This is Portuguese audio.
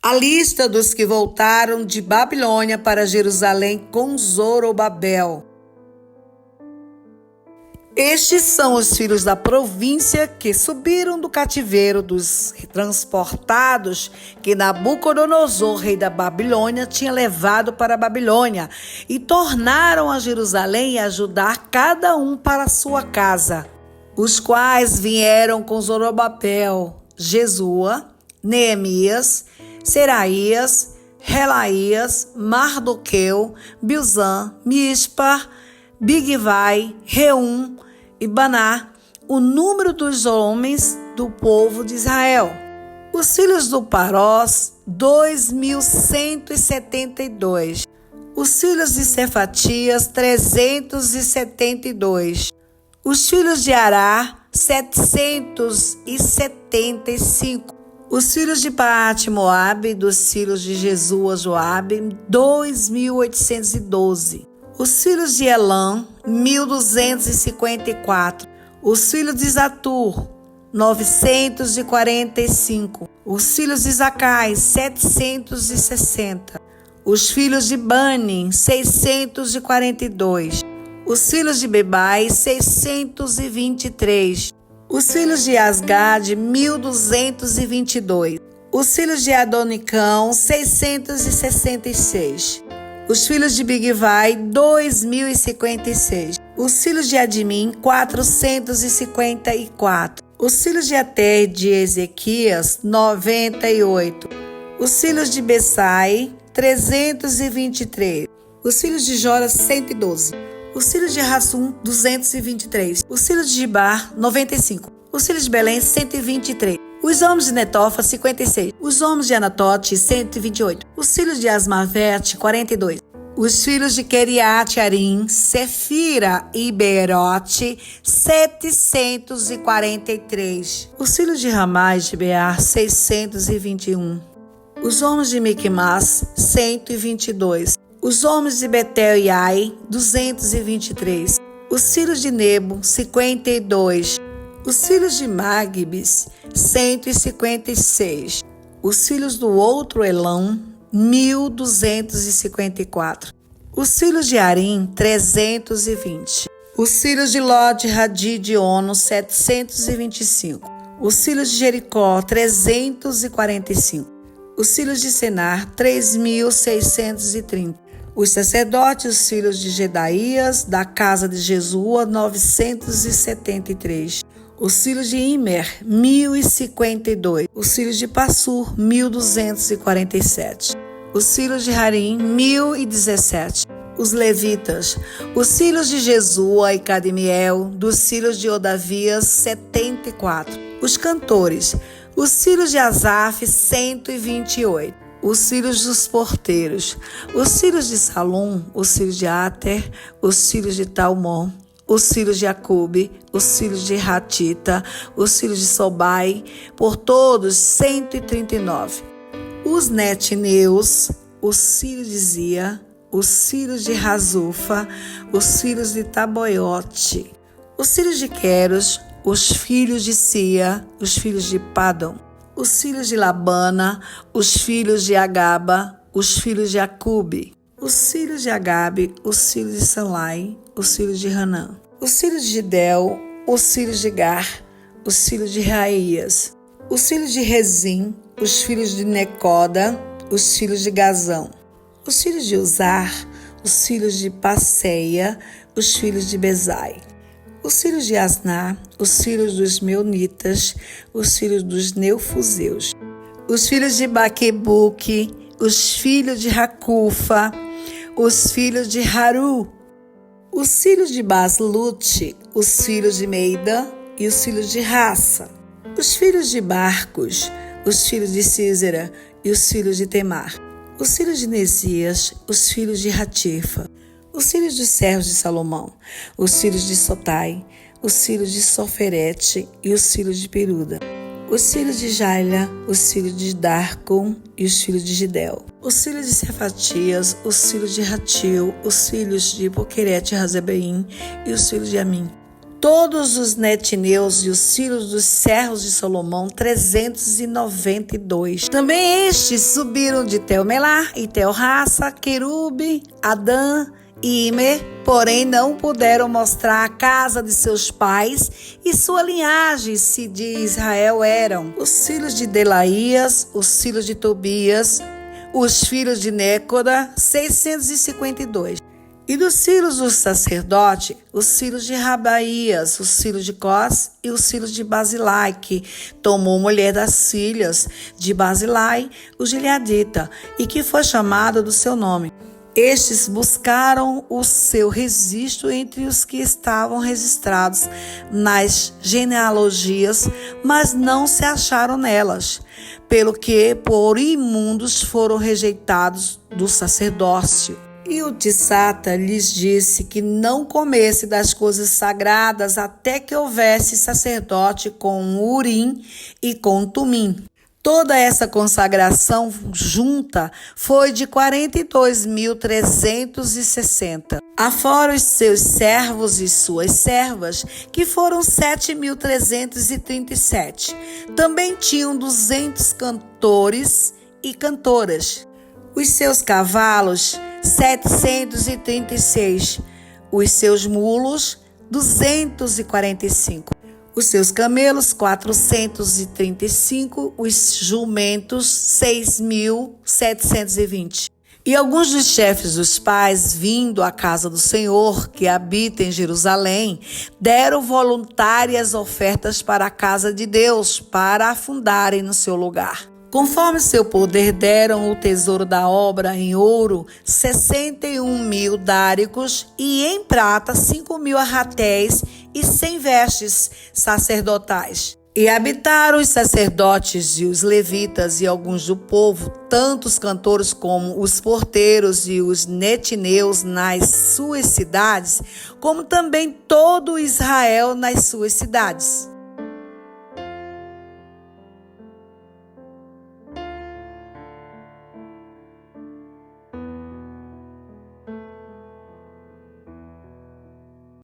A lista dos que voltaram de Babilônia para Jerusalém com Zorobabel. Estes são os filhos da província que subiram do cativeiro dos transportados que Nabucodonosor, rei da Babilônia, tinha levado para a Babilônia, e tornaram a Jerusalém e a Judá, cada um para a sua casa, os quais vieram com Zorobabel, Jesua, Neemias, Seraías, Relaías, Mardoqueu, Bilzã, Mispar, Bigvai, Reum e Baná, o número dos homens do povo de Israel. Os filhos do Parós, 2.172. Os filhos de Cefatias, 372. Os filhos de Ará, 775. Os filhos de Paate-Moabe, dos filhos de Jesua, Joabe, 2.812. Os filhos de Elã, 1.254. Os filhos de Zatur, 945. Os filhos de Zacai, 760. Os filhos de Bani, 642. Os filhos de Bebai, 623. Os filhos de Asgad, 1.222. Os filhos de Adonicão, 666. Os filhos de Bigvai, 2.056. Os filhos de Admin, 454. Os filhos de Ater de Ezequias, 98. Os filhos de Bessai, 323. Os filhos de Joras, 112. Os filhos de Rassum, 223. Os filhos de Gibar, 95. Os filhos de Belém, 123. Os homens de Netofa, 56. Os homens de Anatote, 128. Os filhos de Asmavete, 42. Os filhos de Queriate-Arim, Sefira e Beerote, 743. Os filhos de Ramai de Bear, 621. Os homens de Miquimás, 122. Os homens de Betel e Ai, 223. Os filhos de Nebo, 52. Os filhos de Magbis, 156. Os filhos do outro Elão, 1.254. Os filhos de Arim, 320. Os filhos de Lod, Hadid e Ono, 725. Os filhos de Jericó, 345. Os filhos de Senar, 3.630. Os sacerdotes, os filhos de Gedaías, da casa de Jesua, 973. Os filhos de Imer, 1.052. Os filhos de Passur, 1.247. Os filhos de Harim, 1.017. Os levitas, os filhos de Jesua e Cadmiel, dos filhos de Odavias, 74. Os cantores, os filhos de Asaf, 128. Os filhos dos porteiros, os filhos de Salum, os filhos de Ater, os filhos de Talmon, os filhos de Acube, os filhos de Ratita, os filhos de Sobai, por todos 139. Os netineus, os filhos de Zia, os filhos de Razufa, os filhos de Taboiote, os filhos de Queros, os filhos de Sia, os filhos de Padom, os filhos de Labana, os filhos de Agaba, os filhos de Acube, os filhos de Agabe, os filhos de Sanlai, os filhos de Hanã, os filhos de Gidel, os filhos de Gar, os filhos de Raías, os filhos de Rezim, os filhos de Necoda, os filhos de Gazão, os filhos de Uzar, os filhos de Passeia, os filhos de Bezai, os filhos de Asná, os filhos dos Meunitas, os filhos dos Neufuseus, os filhos de Baquebuque, os filhos de Racufa, os filhos de Haru, os filhos de Baslute, os filhos de Meida e os filhos de Raça, os filhos de Barcos, os filhos de Císera e os filhos de Temar, os filhos de Nesias, os filhos de Ratifa, os filhos dos servos de Salomão, os filhos de Sotai, os filhos de Soferete e os filhos de Peruda, os filhos de Jaila, os filhos de Darcon e os filhos de Gidel, os filhos de Cefatias, os filhos de Ratil, os filhos de Poquerete e Razebeim e os filhos de Amim, Todos os netineus e os filhos dos servos de Salomão, 392. Também estes subiram de Tel-Melá e Tel-Rassa, Querube, Adã e Imer, porém não puderam mostrar a casa de seus pais e sua linhagem, se de Israel eram os filhos de Delaías, os filhos de Tobias, os filhos de Nécoda, 652. E dos filhos do sacerdote, os filhos de Rabaías, os filhos de Cós e os filhos de Basilai, que tomou mulher das filhas de Basilai, o gileadita, e que foi chamado do seu nome. Estes buscaram o seu registro entre os que estavam registrados nas genealogias, mas não se acharam nelas, pelo que por imundos foram rejeitados do sacerdócio. E o Tissata lhes disse que não comesse das coisas sagradas até que houvesse sacerdote com Urim e com Tumim. Toda essa consagração junta foi de 42.360. Afora os seus servos e suas servas, que foram 7.337. Também tinham 200 cantores e cantoras. Os seus cavalos, 736, os seus mulos, 245, os seus camelos, 435, os jumentos, 6.720. E alguns dos chefes dos pais, vindo à casa do Senhor, que habita em Jerusalém, deram voluntárias ofertas para a casa de Deus, para a fundarem no seu lugar. Conforme seu poder, deram o tesouro da obra em ouro 61.000 dáricos e em prata 5.000 arratéis e 100 vestes sacerdotais. E habitaram os sacerdotes e os levitas e alguns do povo, tanto os cantores como os porteiros e os netineus nas suas cidades, como também todo Israel nas suas cidades.